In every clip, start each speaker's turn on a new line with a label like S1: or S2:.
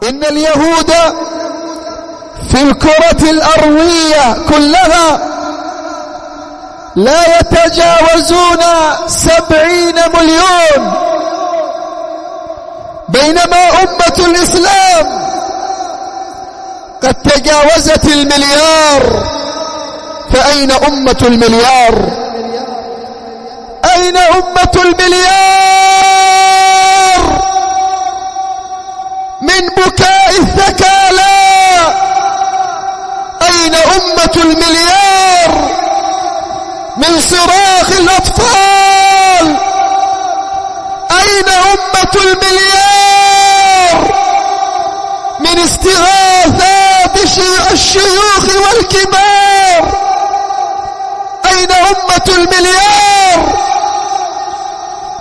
S1: إن اليهود في الكرة الأرضية كلها لا يتجاوزون 70 مليون، بينما أمة الإسلام قد تجاوزت المليار. فأين أمة المليار؟ أين أمة المليار من بكاء الثكالى؟ أين أمة المليار من صراخ الأطفال؟ أين أمة المليار من استغاثات الشيوخ والكبار؟ أين أمة المليار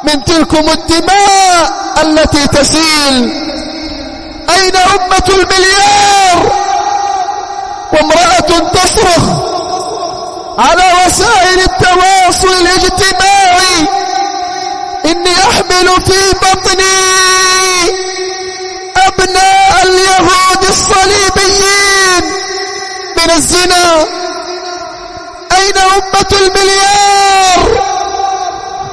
S1: من تلكم الدماء التي تسيل؟ أين أمة المليار وامرأة تصرخ على وسائل التواصل الاجتماعي: إني أحمل في بطني أبناء اليهود الصليبيين من الزنا؟ أين أمة المليار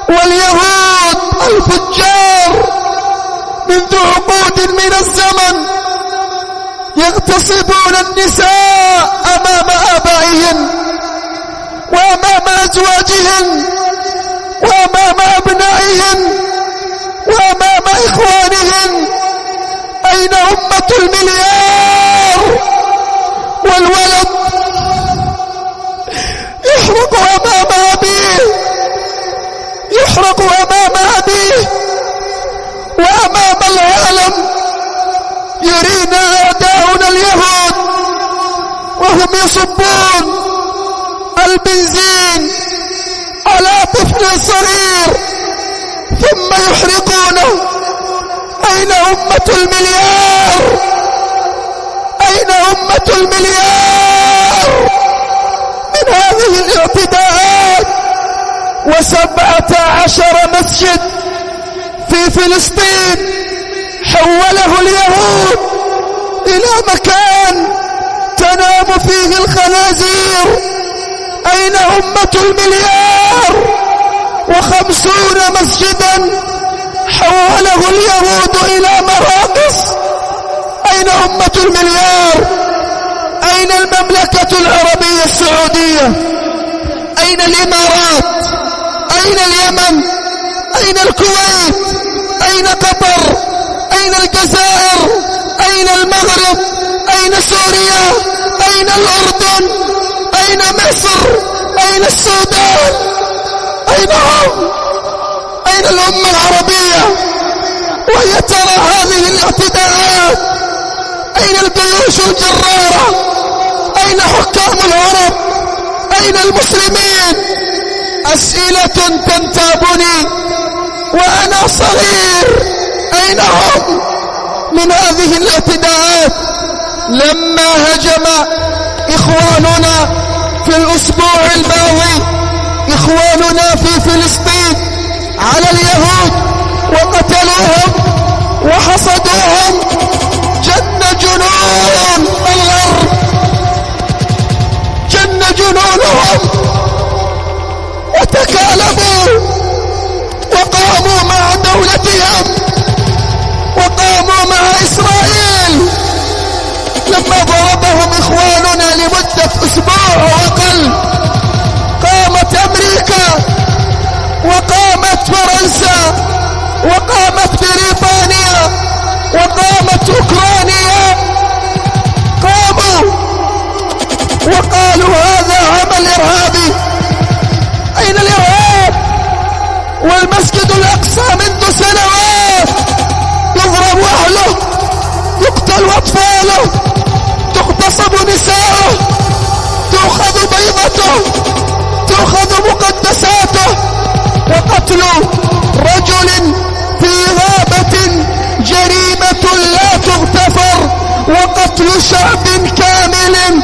S1: واليهود الفجار منذ عقود من الزمن يغتصبون النساء أمام آبائهن وأمام أزواجهن وأمام أبنائهن وأمام إخوانهن؟ أين أمة المليار والولد يحرق أمام أبيه، يحرق أمام أبيه وأمام العالم؟ يرينا أعداؤنا اليهود وهم يصبون البنزين على طفل صغير ثم يحرقونه. أين أمة المليار؟ أين أمة المليار من هذه الاعتداءات؟ 17 مسجد في فلسطين حوله اليهود إلى مكان تنام فيه الخنازير. أين أمة المليار؟ 50 مسجدا حوله اليهود إلى مراقص. أين أمة المليار؟ أين المملكة العربية السعودية؟ أين الإمارات؟ أين اليمن؟ أين الكويت؟ أين قطر؟ أين الجزائر؟ أين المغرب؟ أين سوريا؟ أين الأردن؟ أين مصر؟ أين السودان؟ أين هم؟ أين الأمة العربية وهي ترى هذه الاعتداءات؟ أين الجيوش الجرارة؟ أين حكام العرب؟ أين المسلمين؟ أسئلة تنتابني وأنا صغير. أين هم من هذه الاعتداءات؟ لما هجم إخواننا في الأسبوع الماضي، إخواننا في فلسطين، على اليهود وقتلوهم وحصدوهم، جن جنون الغرب، جن جنونهم وتكالبوا وقاموا مع دولتهم وقاموا مع إسرائيل. لما ضربهم إخواننا لمدة أسبوع وأقل، قامت أمريكا وقامت فرنسا وقامت بريطانيا وقامت أوكرانيا، قاموا وقالوا هذا عمل إرهابي. أين الإرهاب والمسجد الأقصى منذ سنوات يضرب أهله، يقتل أطفاله، تغتصب نساءه، تأخذ بيضته، تأخذ مقدساته، وقتل رجل في غابة جريمة لا تغتفر، وقتل شعب كامل